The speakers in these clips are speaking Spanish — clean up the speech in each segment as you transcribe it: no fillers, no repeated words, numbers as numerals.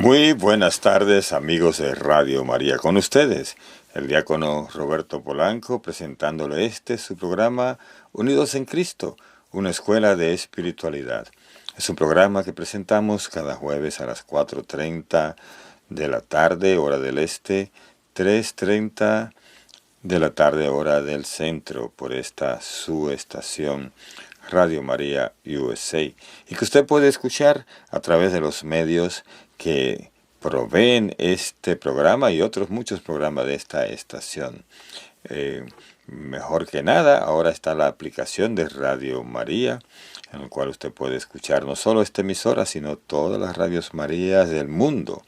Muy buenas tardes, amigos de Radio María. Con ustedes, el diácono Roberto Polanco, presentándole su programa Unidos en Cristo, una escuela de espiritualidad. Es un programa que presentamos cada jueves a las 4:30 de la tarde, hora del este, 3:30 de la tarde, hora del centro, por esta su estación Radio María USA, y que usted puede escuchar a través de los medios que proveen este programa y otros muchos programas de esta estación. Mejor que nada, ahora está la aplicación de Radio María, en la cual usted puede escuchar no solo esta emisora, sino todas las radios Marías del mundo.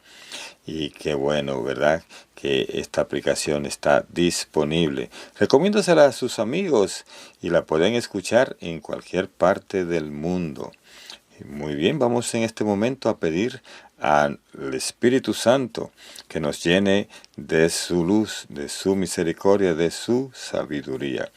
Y qué bueno, ¿verdad?, que esta aplicación está disponible. Recomiéndosela a sus amigos y la pueden escuchar en cualquier parte del mundo. Muy bien, vamos en este momento a pedir al Espíritu Santo que nos llene de su luz, de su misericordia, de su sabiduría.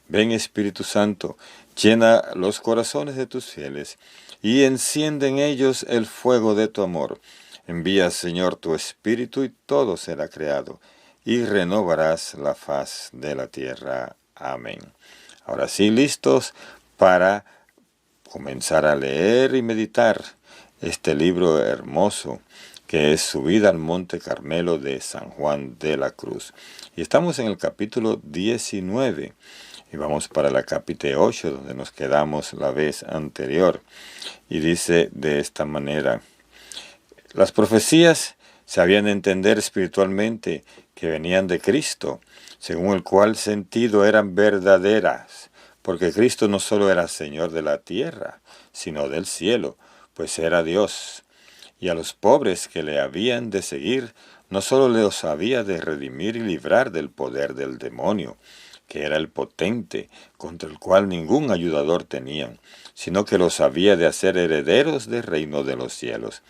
Ven, Espíritu Santo, llena los corazones de tus fieles y enciende en ellos el fuego de tu amor. Envía, Señor, tu Espíritu y todo será creado, y renovarás la faz de la tierra. Amén. Ahora sí, listos para comenzar a leer y meditar este libro hermoso que es Subida al Monte Carmelo de San Juan de la Cruz. Y estamos en el capítulo 19 y vamos para la capítulo 8, donde nos quedamos la vez anterior. Y dice de esta manera: las profecías se habían de entender espiritualmente que venían de Cristo, según el cual sentido eran verdaderas, porque Cristo no solo era Señor de la tierra, sino del cielo, pues era Dios. Y a los pobres que le habían de seguir, no solo los había de redimir y librar del poder del demonio, que era el potente, contra el cual ningún ayudador tenían, sino que los había de hacer herederos del reino de los cielos.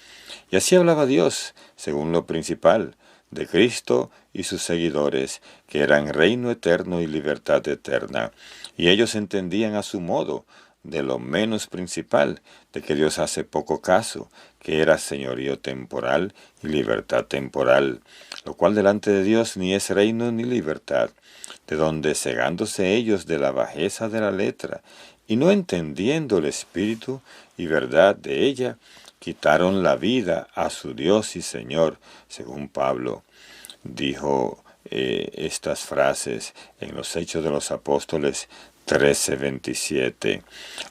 Y así hablaba Dios, según lo principal, de Cristo y sus seguidores, que eran reino eterno y libertad eterna. Y ellos entendían a su modo, de lo menos principal, de que Dios hace poco caso, que era señorío temporal y libertad temporal, lo cual delante de Dios ni es reino ni libertad, de donde cegándose ellos de la bajeza de la letra, y no entendiendo el espíritu y verdad de ella, quitaron la vida a su Dios y Señor, según Pablo dijo estas frases en los Hechos de los Apóstoles 13:27.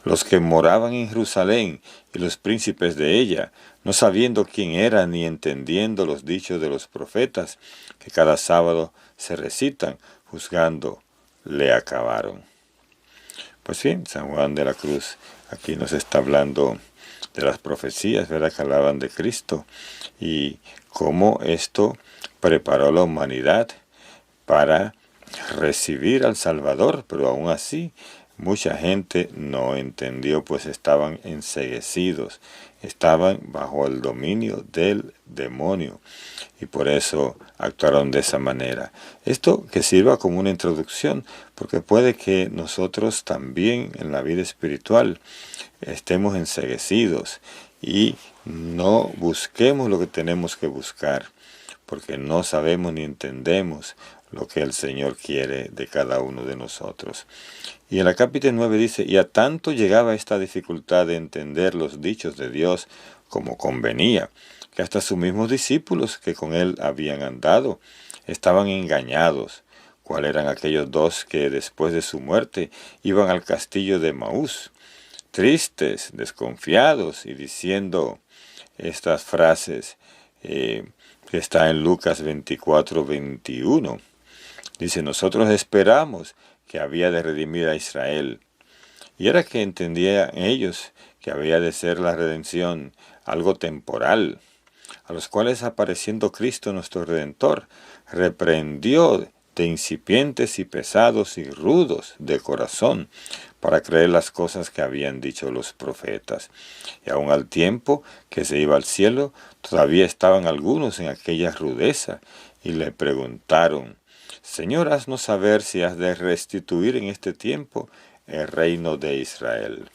Los que moraban en Jerusalén y los príncipes de ella, no sabiendo quién era ni entendiendo los dichos de los profetas, que cada sábado se recitan, juzgando, le acabaron. Pues bien, San Juan de la Cruz aquí nos está hablando de las profecías, ¿verdad?, que hablaban de Cristo y cómo esto preparó a la humanidad para recibir al Salvador, pero aún así mucha gente no entendió, pues estaban enceguecidos, estaban bajo el dominio del demonio y por eso actuaron de esa manera. Esto que sirva como una introducción, porque puede que nosotros también en la vida espiritual estemos enceguecidos y no busquemos lo que tenemos que buscar, porque no sabemos ni entendemos lo que el Señor quiere de cada uno de nosotros. Y en la capítulo 9 dice: y a tanto llegaba esta dificultad de entender los dichos de Dios como convenía, que hasta sus mismos discípulos que con él habían andado estaban engañados. ¿Cuáles eran aquellos dos que después de su muerte iban al castillo de Maús, tristes, desconfiados y diciendo estas frases que está en Lucas 24:21? Dice: nosotros esperamos que había de redimir a Israel. Y era que entendían ellos que había de ser la redención algo temporal, a los cuales apareciendo Cristo nuestro Redentor, reprendió de incipientes y pesados y rudos de corazón, para creer las cosas que habían dicho los profetas. Y aun al tiempo que se iba al cielo, todavía estaban algunos en aquella rudeza, y le preguntaron: Señor, haznos saber si has de restituir en este tiempo el reino de Israel.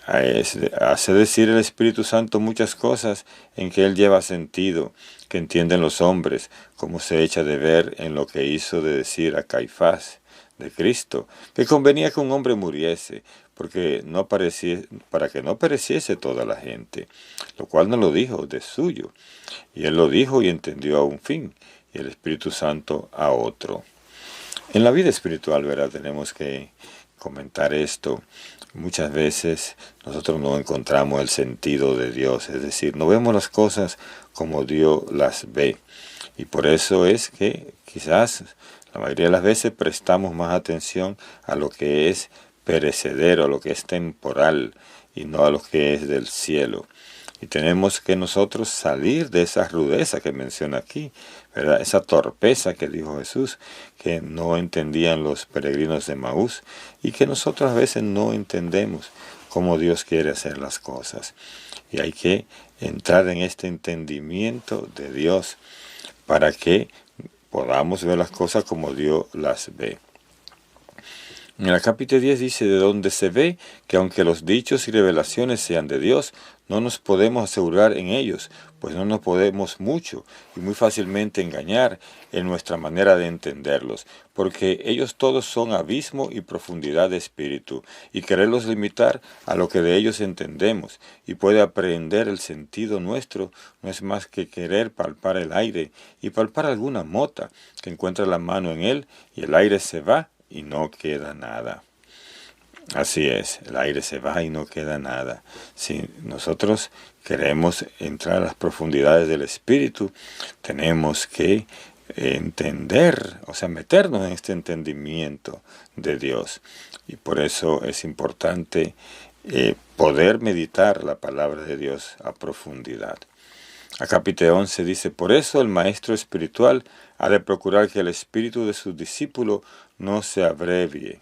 Hace decir el Espíritu Santo muchas cosas en que Él lleva sentido, que entienden los hombres, como se echa de ver en lo que hizo de decir a Caifás de Cristo, que convenía que un hombre muriese, para que no pereciese toda la gente, lo cual no lo dijo de suyo, y Él lo dijo y entendió a un fin, y el Espíritu Santo a otro. En la vida espiritual, ¿verdad? Tenemos que comentar esto. Muchas veces nosotros no encontramos el sentido de Dios, es decir, no vemos las cosas como Dios las ve. Y por eso es que quizás la mayoría de las veces prestamos más atención a lo que es perecedero, a lo que es temporal, y no a lo que es del cielo. Y tenemos que nosotros salir de esa rudeza que menciona aquí, ¿verdad? Esa torpeza que dijo Jesús, que no entendían los peregrinos de Maús, y que nosotros a veces no entendemos cómo Dios quiere hacer las cosas. Y hay que entrar en este entendimiento de Dios para que podamos ver las cosas como Dios las ve. En el capítulo 10 dice, de donde se ve que aunque los dichos y revelaciones sean de Dios, no nos podemos asegurar en ellos, pues no nos podemos mucho y muy fácilmente engañar en nuestra manera de entenderlos, porque ellos todos son abismo y profundidad de espíritu, y quererlos limitar a lo que de ellos entendemos, y puede aprehender el sentido nuestro, no es más que querer palpar el aire, y palpar alguna mota, que encuentra la mano en él, y el aire se va, y no queda nada. Así es, el aire se va y no queda nada. Si nosotros queremos entrar a las profundidades del espíritu, tenemos que entender, o sea, meternos en este entendimiento de Dios. Y por eso es importante poder meditar la palabra de Dios a profundidad. A capítulo 11 dice, por eso el maestro espiritual ha de procurar que el espíritu de sus discípulos no se abrevie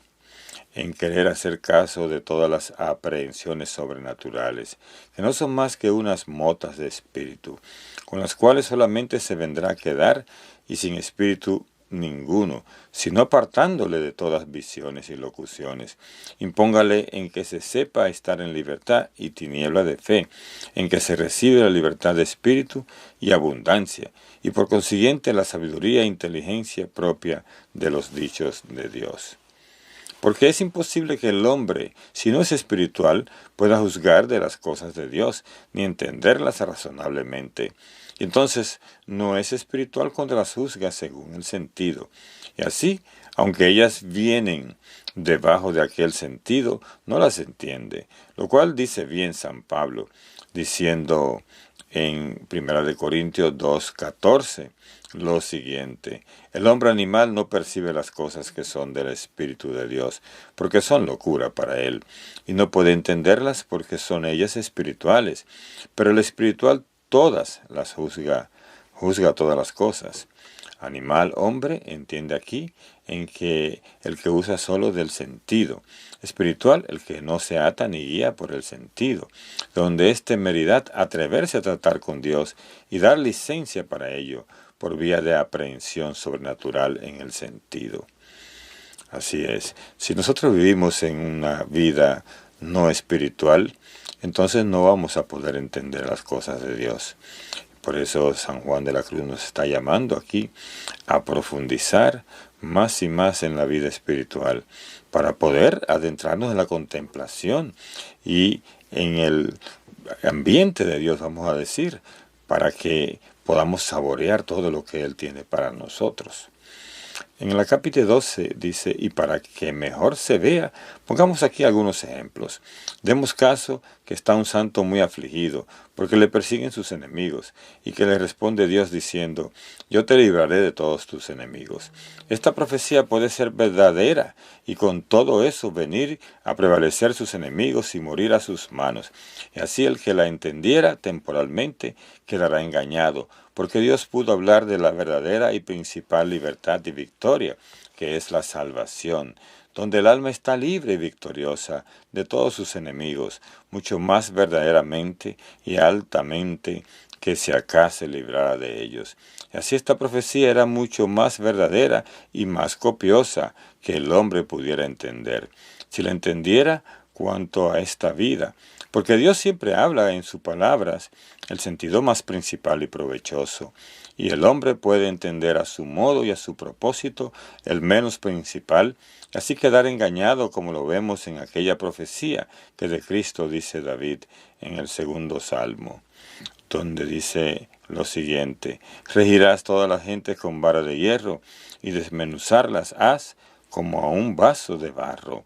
en querer hacer caso de todas las aprehensiones sobrenaturales, que no son más que unas motas de espíritu, con las cuales solamente se vendrá a quedar y sin espíritu ninguno, sino apartándole de todas visiones y locuciones. Impóngale en que se sepa estar en libertad y tiniebla de fe, en que se recibe la libertad de espíritu y abundancia, y por consiguiente la sabiduría e inteligencia propia de los dichos de Dios. Porque es imposible que el hombre, si no es espiritual, pueda juzgar de las cosas de Dios, ni entenderlas razonablemente. Y entonces no es espiritual cuando las juzga según el sentido. Y así, aunque ellas vienen debajo de aquel sentido, no las entiende. Lo cual dice bien San Pablo, diciendo en 1 Corintios 2:14, lo siguiente: el hombre animal no percibe las cosas que son del Espíritu de Dios, porque son locura para él, y no puede entenderlas porque son ellas espirituales, pero el espiritual todas las juzga todas las cosas. Animal, hombre, entiende aquí en que el que usa solo del sentido. Espiritual, el que no se ata ni guía por el sentido, donde es temeridad atreverse a tratar con Dios y dar licencia para ello, por vía de aprehensión sobrenatural en el sentido. Así es, si nosotros vivimos en una vida no espiritual, entonces no vamos a poder entender las cosas de Dios. Por eso San Juan de la Cruz nos está llamando aquí a profundizar más y más en la vida espiritual, para poder adentrarnos en la contemplación y en el ambiente de Dios, vamos a decir, para que podamos saborear todo lo que Él tiene para nosotros. En el capítulo 12 dice, y para que mejor se vea, pongamos aquí algunos ejemplos. Demos caso que está un santo muy afligido, porque le persiguen sus enemigos, y que le responde Dios diciendo, yo te libraré de todos tus enemigos. Esta profecía puede ser verdadera, y con todo eso venir a prevalecer sus enemigos y morir a sus manos. Y así el que la entendiera temporalmente quedará engañado, porque Dios pudo hablar de la verdadera y principal libertad y victoria, que es la salvación, donde el alma está libre y victoriosa de todos sus enemigos, mucho más verdaderamente y altamente que si acá se librara de ellos. Y así esta profecía era mucho más verdadera y más copiosa que el hombre pudiera entender. Si la entendiera, cuanto a esta vida, porque Dios siempre habla en sus palabras el sentido más principal y provechoso, y el hombre puede entender a su modo y a su propósito el menos principal, así quedar engañado como lo vemos en aquella profecía que de Cristo dice David en el 2º Salmo, donde dice lo siguiente: regirás todas las gentes con vara de hierro, y desmenuzarlas has como a un vaso de barro.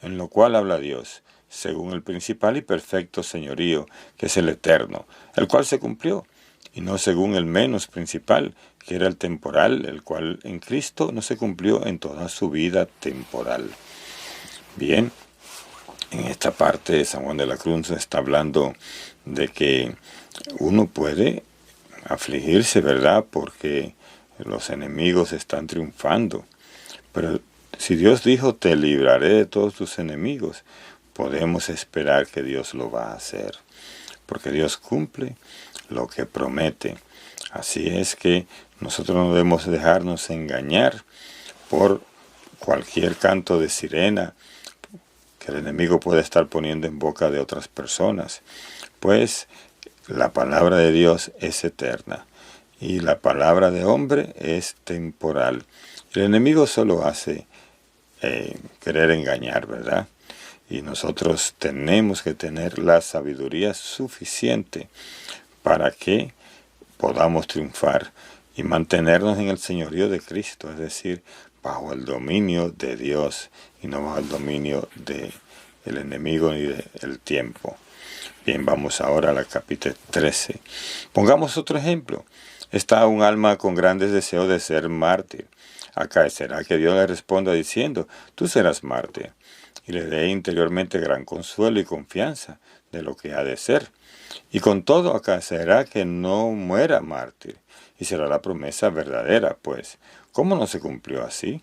En lo cual habla Dios, según el principal y perfecto señorío, que es el eterno, el cual se cumplió, y no según el menos principal, que era el temporal, el cual en Cristo no se cumplió en toda su vida temporal. Bien, en esta parte San Juan de la Cruz nos está hablando de que uno puede afligirse, ¿verdad?, porque los enemigos están triunfando. Pero si Dios dijo, te libraré de todos tus enemigos, podemos esperar que Dios lo va a hacer, porque Dios cumple lo que promete. Así es que nosotros no debemos dejarnos engañar por cualquier canto de sirena que el enemigo puede estar poniendo en boca de otras personas, pues la palabra de Dios es eterna y la palabra de hombre es temporal. El enemigo solo hace querer engañar, ¿verdad? Y nosotros tenemos que tener la sabiduría suficiente para que podamos triunfar y mantenernos en el señorío de Cristo, es decir, bajo el dominio de Dios y no bajo el dominio del enemigo ni del tiempo. Bien, vamos ahora a la capítulo 13. Pongamos otro ejemplo. Está un alma con grandes deseos de ser mártir. Acaecerá que Dios le responda diciendo, tú serás mártir, y le dé interiormente gran consuelo y confianza de lo que ha de ser. Y con todo acaecerá que no muera mártir, y será la promesa verdadera, pues, ¿cómo no se cumplió así?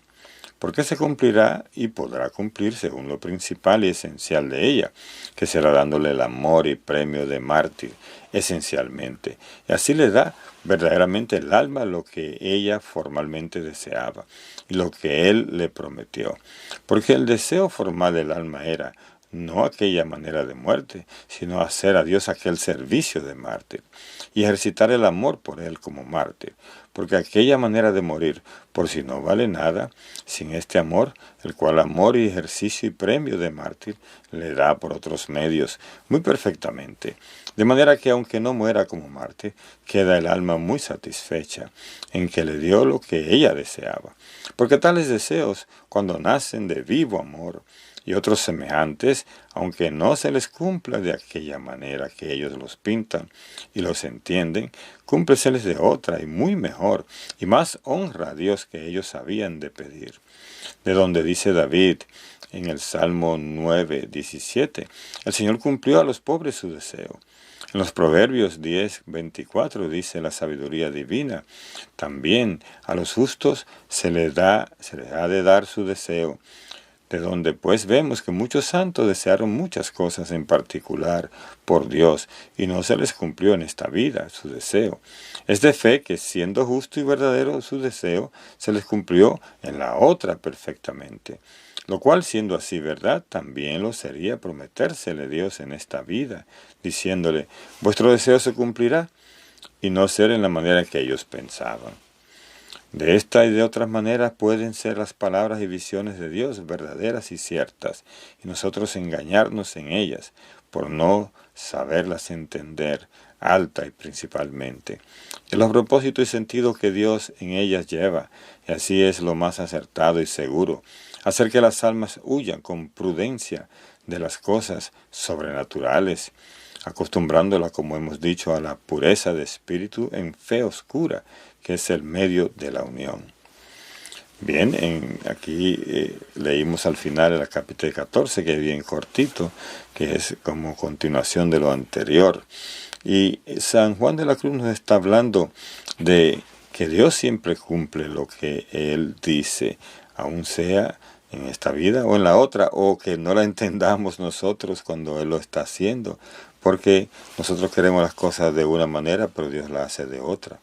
Porque se cumplirá y podrá cumplir según lo principal y esencial de ella, que será dándole el amor y premio de mártir, esencialmente. Y así le da verdaderamente el alma lo que ella formalmente deseaba y lo que él le prometió. Porque el deseo formal del alma era no aquella manera de muerte, sino hacer a Dios aquel servicio de mártir y ejercitar el amor por él como mártir, porque aquella manera de morir por si no vale nada sin este amor, el cual amor y ejercicio y premio de mártir le da por otros medios muy perfectamente, de manera que aunque no muera como mártir, queda el alma muy satisfecha en que le dio lo que ella deseaba, porque tales deseos, cuando nacen de vivo amor, y otros semejantes, aunque no se les cumpla de aquella manera que ellos los pintan y los entienden, cúmpleseles de otra y muy mejor, y más honra a Dios que ellos habían de pedir. De donde dice David en el Salmo 9:17, el Señor cumplió a los pobres su deseo. En los Proverbios 10:24 dice la sabiduría divina, también a los justos se les ha de dar su deseo, de donde pues vemos que muchos santos desearon muchas cosas en particular por Dios, y no se les cumplió en esta vida su deseo. Es de fe que siendo justo y verdadero su deseo, se les cumplió en la otra perfectamente. Lo cual, siendo así verdad, también lo sería prometérsele Dios en esta vida, diciéndole, vuestro deseo se cumplirá, y no ser en la manera que ellos pensaban. De esta y de otras maneras pueden ser las palabras y visiones de Dios verdaderas y ciertas, y nosotros engañarnos en ellas, por no saberlas entender, alta y principalmente, y los propósitos y sentidos que Dios en ellas lleva, y así es lo más acertado y seguro, hacer que las almas huyan con prudencia de las cosas sobrenaturales, acostumbrándola, como hemos dicho, a la pureza de espíritu en fe oscura, que es el medio de la unión. Bien, aquí leímos al final el capítulo 14, que es bien cortito, que es como continuación de lo anterior. Y San Juan de la Cruz nos está hablando de que Dios siempre cumple lo que Él dice, aun sea en esta vida o en la otra, o que no la entendamos nosotros cuando Él lo está haciendo, porque nosotros queremos las cosas de una manera, pero Dios las hace de otra.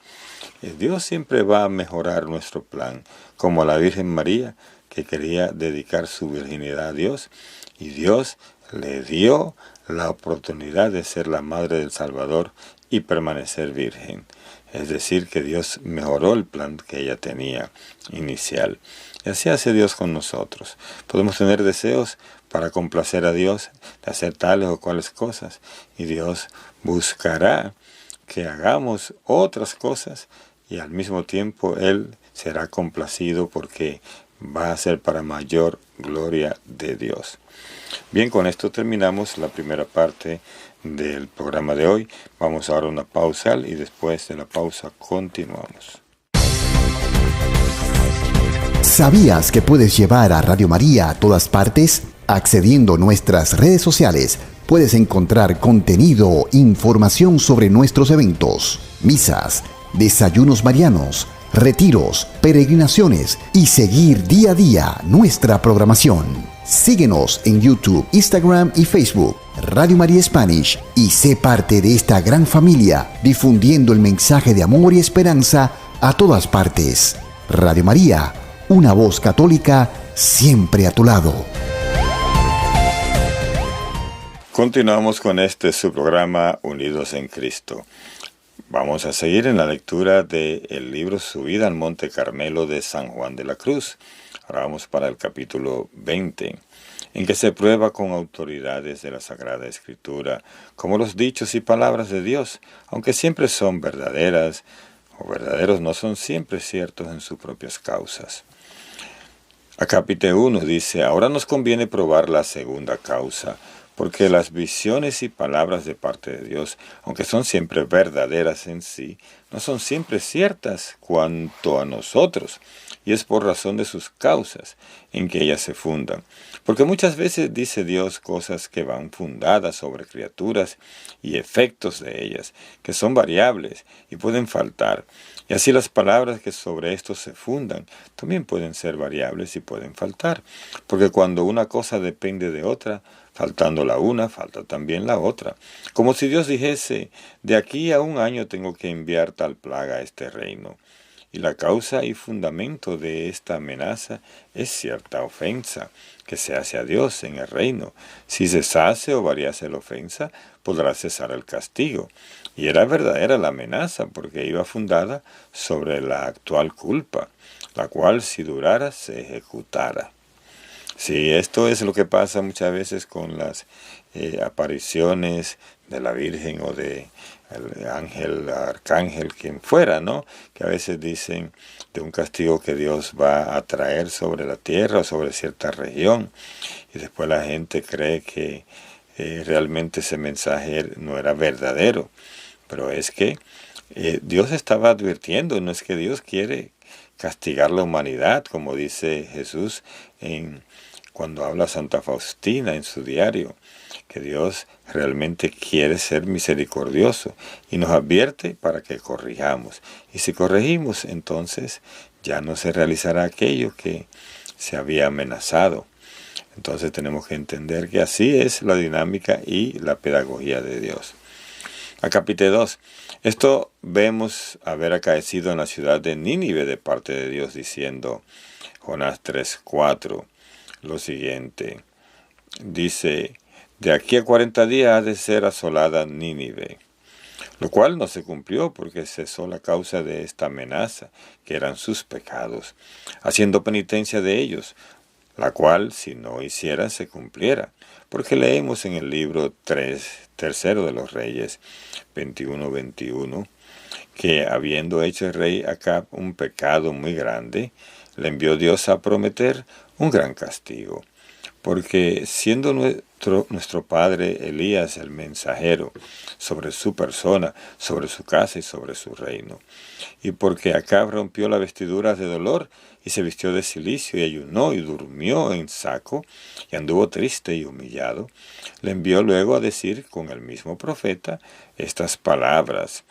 Dios siempre va a mejorar nuestro plan, como la Virgen María, que quería dedicar su virginidad a Dios, y Dios le dio la oportunidad de ser la madre del Salvador y permanecer virgen. Es decir, que Dios mejoró el plan que ella tenía inicial. Y así hace Dios con nosotros. Podemos tener deseos para complacer a Dios, de hacer tales o cuales cosas. Y Dios buscará que hagamos otras cosas y al mismo tiempo Él será complacido porque va a ser para mayor gloria de Dios. Bien, con esto terminamos la primera parte del programa de hoy. Vamos ahora a una pausa y después de la pausa continuamos. ¿Sabías que puedes llevar a Radio María a todas partes? Accediendo a nuestras redes sociales, puedes encontrar contenido, información sobre nuestros eventos, misas, desayunos marianos, retiros, peregrinaciones y seguir día a día nuestra programación. Síguenos en YouTube, Instagram y Facebook, Radio María Spanish, y sé parte de esta gran familia, difundiendo el mensaje de amor y esperanza a todas partes. Radio María, una voz católica siempre a tu lado. Continuamos con su programa Unidos en Cristo. Vamos a seguir en la lectura del libro Subida al Monte Carmelo de San Juan de la Cruz. Ahora vamos para el capítulo 20, en que se prueba con autoridades de la Sagrada Escritura, como los dichos y palabras de Dios, aunque siempre son verdaderas o verdaderos, no son siempre ciertos en sus propias causas. Acápite 1 dice: ahora nos conviene probar la segunda causa, porque las visiones y palabras de parte de Dios, aunque son siempre verdaderas en sí, no son siempre ciertas cuanto a nosotros, y es por razón de sus causas en que ellas se fundan. Porque muchas veces dice Dios cosas que van fundadas sobre criaturas y efectos de ellas, que son variables y pueden faltar. Y así las palabras que sobre esto se fundan también pueden ser variables y pueden faltar. Porque cuando una cosa depende de otra, faltando la una, falta también la otra. Como si Dios dijese: de aquí a un año tengo que enviar tal plaga a este reino. Y la causa y fundamento de esta amenaza es cierta ofensa que se hace a Dios en el reino. Si cesase o variase la ofensa, podrá cesar el castigo. Y era verdadera la amenaza, porque iba fundada sobre la actual culpa, la cual, si durara, se ejecutara. Sí, esto es lo que pasa muchas veces con las apariciones de la Virgen o de el ángel, arcángel, quien fuera, ¿no? Que a veces dicen de un castigo que Dios va a traer sobre la tierra o sobre cierta región, y después la gente cree que realmente ese mensaje no era verdadero. Pero es que Dios estaba advirtiendo, no es que Dios quiere castigar la humanidad, como dice Jesús cuando habla Santa Faustina en su diario, que Dios realmente quiere ser misericordioso y nos advierte para que corrijamos. Y si corregimos, entonces ya no se realizará aquello que se había amenazado. Entonces tenemos que entender que así es la dinámica y la pedagogía de Dios. Acápite 2. Esto vemos haber acaecido en la ciudad de Nínive de parte de Dios, diciendo Jonás 3:4 lo siguiente. Dice: de aquí a 40 días ha de ser asolada Nínive. Lo cual no se cumplió porque cesó la causa de esta amenaza, que eran sus pecados, haciendo penitencia de ellos, la cual, si no hiciera, se cumpliera. Porque leemos en el libro 3 de los Reyes, 21:21, que habiendo hecho el rey Acab un pecado muy grande, le envió Dios a prometer un gran castigo. Porque siendo nuestro padre Elías el mensajero sobre su persona, sobre su casa y sobre su reino, y porque Acab rompió las vestiduras de dolor y se vistió de cilicio y ayunó y durmió en saco y anduvo triste y humillado, le envió luego a decir con el mismo profeta estas palabras: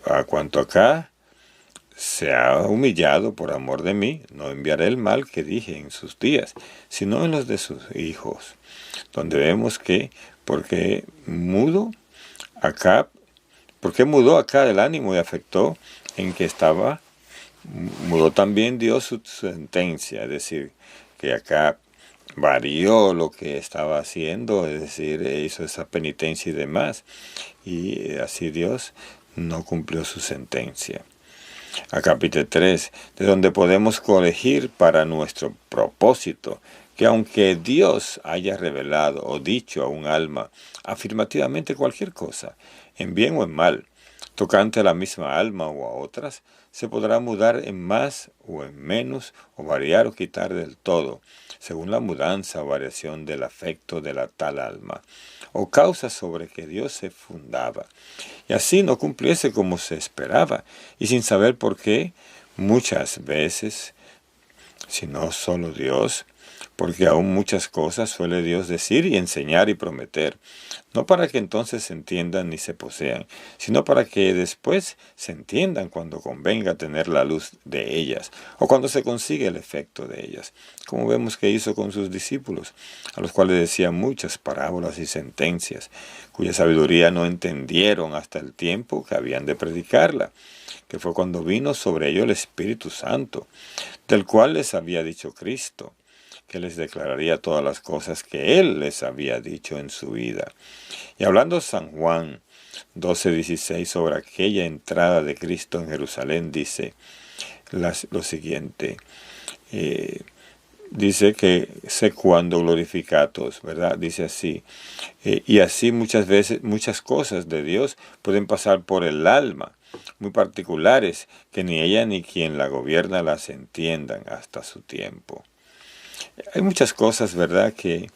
a cuanto acá se ha humillado por amor de mí, no enviaré el mal que dije en sus días, sino en los de sus hijos. Donde vemos que, porque mudó acá el ánimo y afectó en que mudó también Dios su sentencia, es decir, que acá varió lo que estaba haciendo, es decir, hizo esa penitencia y demás, y así Dios no cumplió su sentencia. A capítulo 3, de donde podemos corregir para nuestro propósito, que aunque Dios haya revelado o dicho a un alma afirmativamente cualquier cosa, en bien o en mal, tocante a la misma alma o a otras, se podrá mudar en más o en menos, o variar o quitar del todo, según la mudanza o variación del afecto de la tal alma, o causa sobre que Dios se fundaba, y así no cumpliese como se esperaba, y sin saber por qué, muchas veces, si no solo Dios, porque aún muchas cosas suele Dios decir y enseñar y prometer, no para que entonces se entiendan ni se posean, sino para que después se entiendan cuando convenga tener la luz de ellas, o cuando se consigue el efecto de ellas, como vemos que hizo con sus discípulos, a los cuales decía muchas parábolas y sentencias, cuya sabiduría no entendieron hasta el tiempo que habían de predicarla, que fue cuando vino sobre ellos el Espíritu Santo, del cual les había dicho Cristo, que les declararía todas las cosas que Él les había dicho en su vida. Y hablando San Juan 12:16 sobre aquella entrada de Cristo en Jerusalén, dice lo siguiente, dice que sé cuándo glorificados, ¿verdad? Dice así, y así muchas veces, muchas cosas de Dios pueden pasar por el alma, muy particulares, que ni ella ni quien la gobierna las entiendan hasta su tiempo. Hay muchas cosas, ¿verdad?, que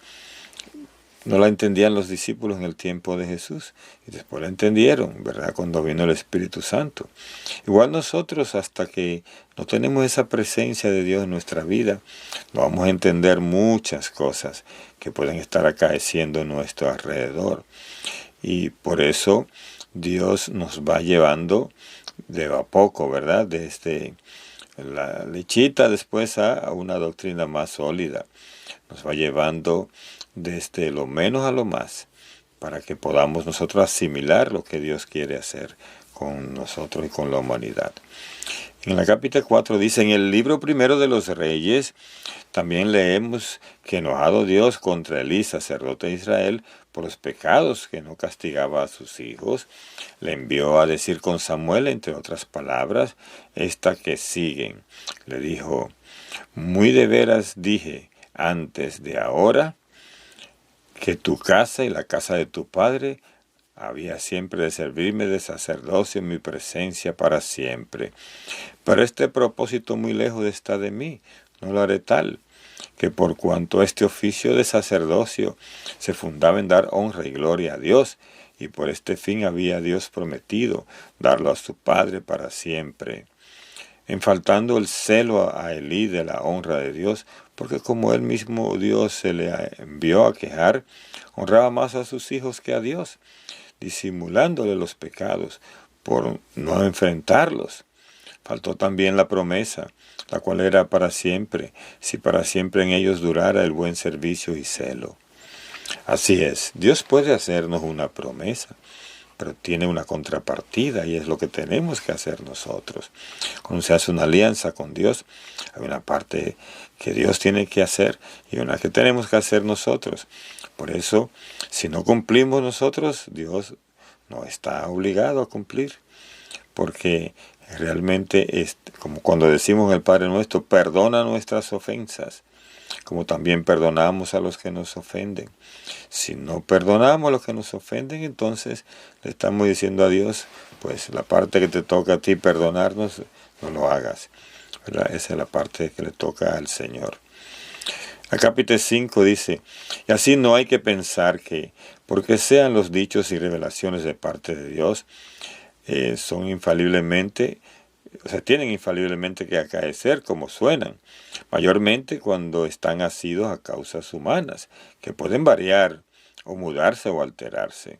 no la entendían los discípulos en el tiempo de Jesús, y después la entendieron, ¿verdad?, cuando vino el Espíritu Santo. Igual nosotros, hasta que no tenemos esa presencia de Dios en nuestra vida, no vamos a entender muchas cosas que pueden estar acaeciendo en nuestro alrededor. Y por eso Dios nos va llevando de a poco, ¿verdad?, desde la lechita después a una doctrina más sólida. Nos va llevando desde lo menos a lo más, para que podamos nosotros asimilar lo que Dios quiere hacer con nosotros y con la humanidad. En la capítulo 4 dice, en el libro primero de los Reyes, también leemos que enojado Dios contra Elí, sacerdote de Israel, por los pecados que no castigaba a sus hijos, le envió a decir con Samuel, entre otras palabras, esta que siguen. Le dijo, muy de veras dije antes de ahora, que tu casa y la casa de tu padre había siempre de servirme de sacerdocio en mi presencia para siempre. Pero este propósito muy lejos está de mí, no lo haré tal, que por cuanto este oficio de sacerdocio se fundaba en dar honra y gloria a Dios, y por este fin había Dios prometido darlo a su padre para siempre, en faltando el celo a Elí de la honra de Dios, porque como él mismo Dios se le envió a quejar, honraba más a sus hijos que a Dios, disimulándole los pecados por no enfrentarlos. Faltó también la promesa, la cual era para siempre, si para siempre en ellos durara el buen servicio y celo. Así es, Dios puede hacernos una promesa, pero tiene una contrapartida y es lo que tenemos que hacer nosotros. Cuando se hace una alianza con Dios, hay una parte que Dios tiene que hacer y una que tenemos que hacer nosotros. Por eso, si no cumplimos nosotros, Dios no está obligado a cumplir, porque realmente es como cuando decimos en el Padre Nuestro, perdona nuestras ofensas, como también perdonamos a los que nos ofenden. Si no perdonamos a los que nos ofenden, entonces le estamos diciendo a Dios, pues la parte que te toca a ti perdonarnos, no lo hagas, ¿verdad? Esa es la parte que le toca al Señor. El capítulo 5 dice, y así no hay que pensar que, porque sean los dichos y revelaciones de parte de Dios, son infaliblemente, o sea, tienen infaliblemente que acaecer como suenan, mayormente cuando están asidos a causas humanas, que pueden variar o mudarse o alterarse.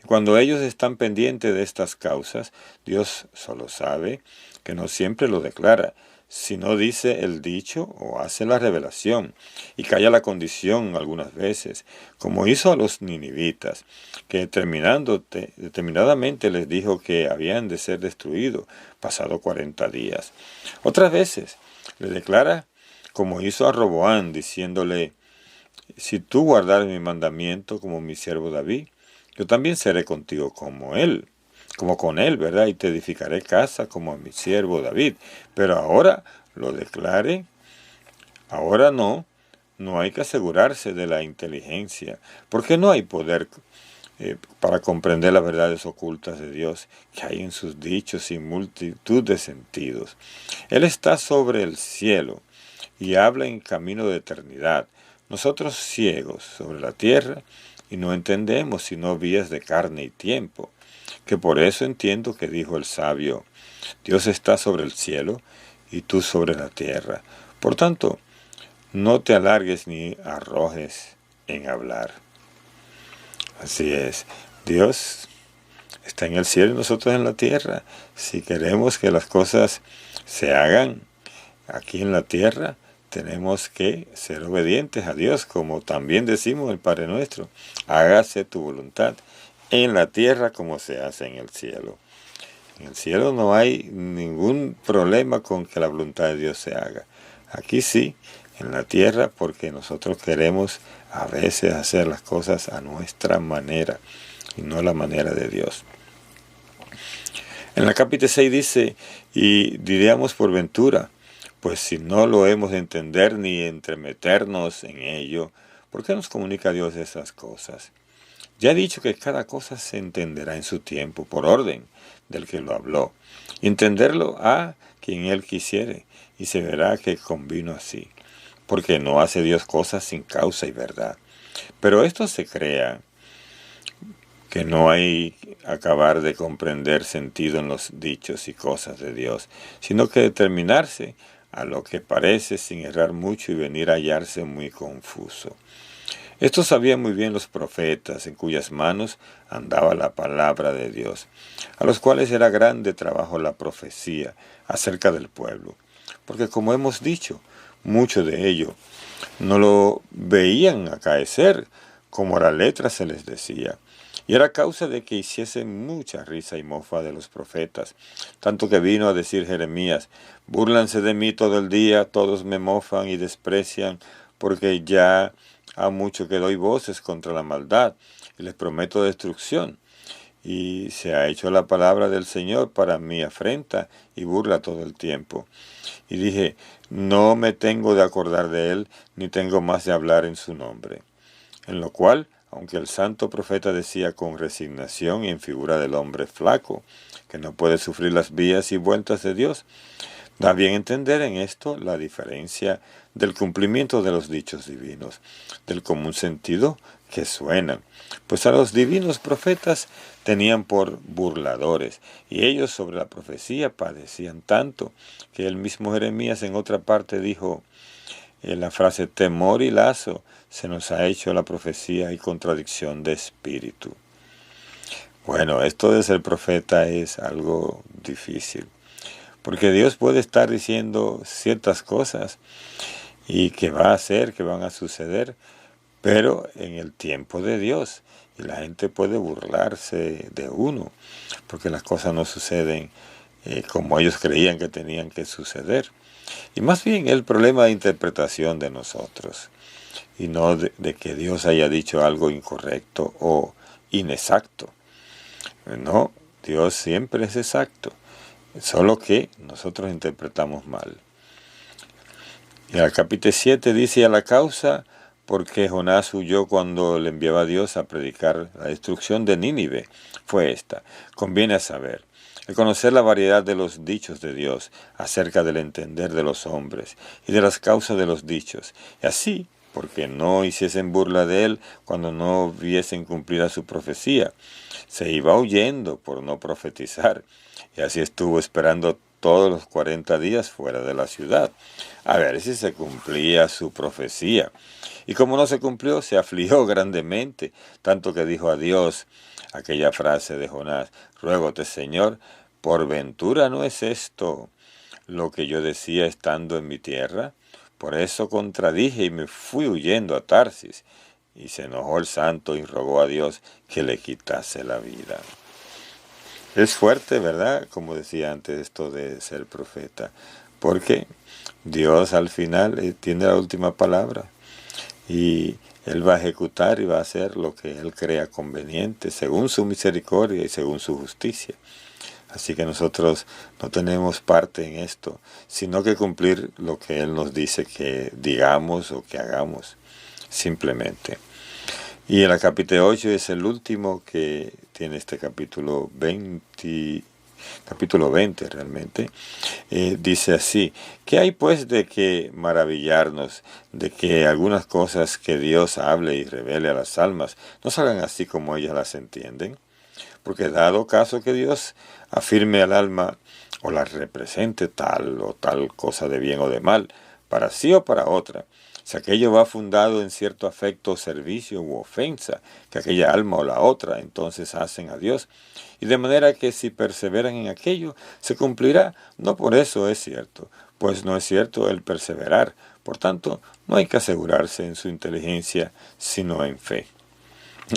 Y cuando ellos están pendientes de estas causas, Dios solo sabe que no siempre lo declara, sino dice el dicho o hace la revelación, y calla la condición algunas veces, como hizo a los ninivitas, que determinadamente les dijo que habían de ser destruidos pasado 40 días. Otras veces le declara, como hizo a Roboán, diciéndole, si tú guardares mi mandamiento como mi siervo David, yo también seré contigo como con él, ¿verdad? Y te edificaré casa como a mi siervo David. Pero ahora lo declare, ahora no hay que asegurarse de la inteligencia, porque no hay poder para comprender las verdades ocultas de Dios que hay en sus dichos y multitud de sentidos. Él está sobre el cielo y habla en camino de eternidad. Nosotros ciegos sobre la tierra y no entendemos sino vías de carne y tiempo, que por eso entiendo que dijo el sabio, Dios está sobre el cielo y tú sobre la tierra. Por tanto, no te alargues ni arrojes en hablar. Así es, Dios está en el cielo y nosotros en la tierra. Si queremos que las cosas se hagan aquí en la tierra, tenemos que ser obedientes a Dios, como también decimos el Padre Nuestro. Hágase tu voluntad en la tierra como se hace en el cielo. En el cielo no hay ningún problema con que la voluntad de Dios se haga. Aquí sí, en la tierra, porque nosotros queremos a veces hacer las cosas a nuestra manera y no a la manera de Dios. En la capítulo 6 dice, y diríamos por ventura, pues si no lo hemos de entender ni entremeternos en ello, ¿por qué nos comunica Dios esas cosas? Ya he dicho que cada cosa se entenderá en su tiempo, por orden del que lo habló, y entenderlo a quien él quisiere, y se verá que convino así, porque no hace Dios cosas sin causa y verdad. Pero esto se crea, que no hay acabar de comprender sentido en los dichos y cosas de Dios, sino que determinarse a lo que parece sin errar mucho y venir a hallarse muy confuso. Esto sabían muy bien los profetas, en cuyas manos andaba la palabra de Dios, a los cuales era grande trabajo la profecía acerca del pueblo, porque como hemos dicho, mucho de ello no lo veían acaecer, como a la letra se les decía, y era causa de que hiciesen mucha risa y mofa de los profetas, tanto que vino a decir Jeremías, búrlanse de mí todo el día, todos me mofan y desprecian, porque ya ha mucho que doy voces contra la maldad, y les prometo destrucción. Y se ha hecho la palabra del Señor para mi afrenta y burla todo el tiempo. Y dije, no me tengo de acordar de él, ni tengo más de hablar en su nombre. En lo cual, aunque el santo profeta decía con resignación y en figura del hombre flaco, que no puede sufrir las vías y vueltas de Dios, da bien entender en esto la diferencia del cumplimiento de los dichos divinos, del común sentido que suenan, pues a los divinos profetas tenían por burladores, y ellos sobre la profecía padecían tanto, que el mismo Jeremías en otra parte dijo, en la frase temor y lazo se nos ha hecho la profecía y contradicción de espíritu. Bueno, esto de ser profeta es algo difícil, porque Dios puede estar diciendo ciertas cosas y que va a hacer, que van a suceder, pero en el tiempo de Dios. Y la gente puede burlarse de uno, porque las cosas no suceden como ellos creían que tenían que suceder. Y más bien el problema de interpretación de nosotros, y no de que Dios haya dicho algo incorrecto o inexacto. No, Dios siempre es exacto, solo que nosotros interpretamos mal. Y el capítulo 7 dice, a la causa porque Jonás huyó cuando le enviaba a Dios a predicar la destrucción de Nínive, fue esta. Conviene saber, el conocer la variedad de los dichos de Dios acerca del entender de los hombres y de las causas de los dichos, y así, porque no hiciesen burla de él cuando no viesen cumplida su profecía, se iba huyendo por no profetizar, y así estuvo esperando todos los 40 días fuera de la ciudad, a ver si se cumplía su profecía. Y como no se cumplió, se afligió grandemente, tanto que dijo a Dios aquella frase de Jonás, ruégote, Señor, por ventura no es esto lo que yo decía estando en mi tierra. Por eso contradije y me fui huyendo a Tarsis. Y se enojó el santo y rogó a Dios que le quitase la vida. Es fuerte, ¿verdad? Como decía antes, esto de ser profeta, porque Dios al final tiene la última palabra. Y Él va a ejecutar y va a hacer lo que Él crea conveniente, según su misericordia y según su justicia. Así que nosotros no tenemos parte en esto, sino que cumplir lo que Él nos dice que digamos o que hagamos, simplemente. Y el capítulo 8 es el último que tiene este capítulo 20 realmente. Dice así: ¿qué hay pues de que maravillarnos de que algunas cosas que Dios hable y revele a las almas no salgan así como ellas las entienden? Porque dado caso que Dios afirme al alma o la represente tal o tal cosa de bien o de mal, para sí o para otra, si aquello va fundado en cierto afecto, servicio u ofensa que aquella alma o la otra entonces hacen a Dios, y de manera que si perseveran en aquello, se cumplirá. No por eso es cierto, pues no es cierto el perseverar. Por tanto, no hay que asegurarse en su inteligencia, sino en fe.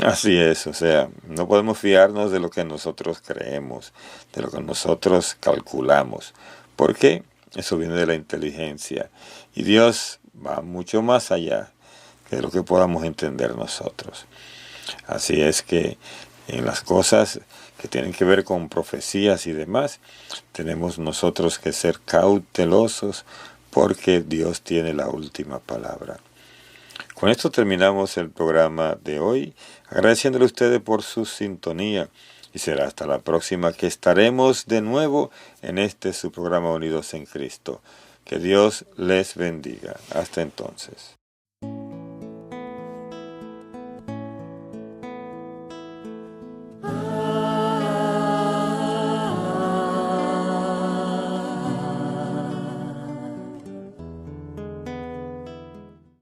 Así es, o sea, no podemos fiarnos de lo que nosotros creemos, de lo que nosotros calculamos, porque eso viene de la inteligencia. Y Dios va mucho más allá de lo que podamos entender nosotros. Así es que en las cosas que tienen que ver con profecías y demás, tenemos nosotros que ser cautelosos porque Dios tiene la última palabra. Con esto terminamos el programa de hoy, agradeciéndole a ustedes por su sintonía, y será hasta la próxima que estaremos de nuevo en su programa Unidos en Cristo. Que Dios les bendiga. Hasta entonces.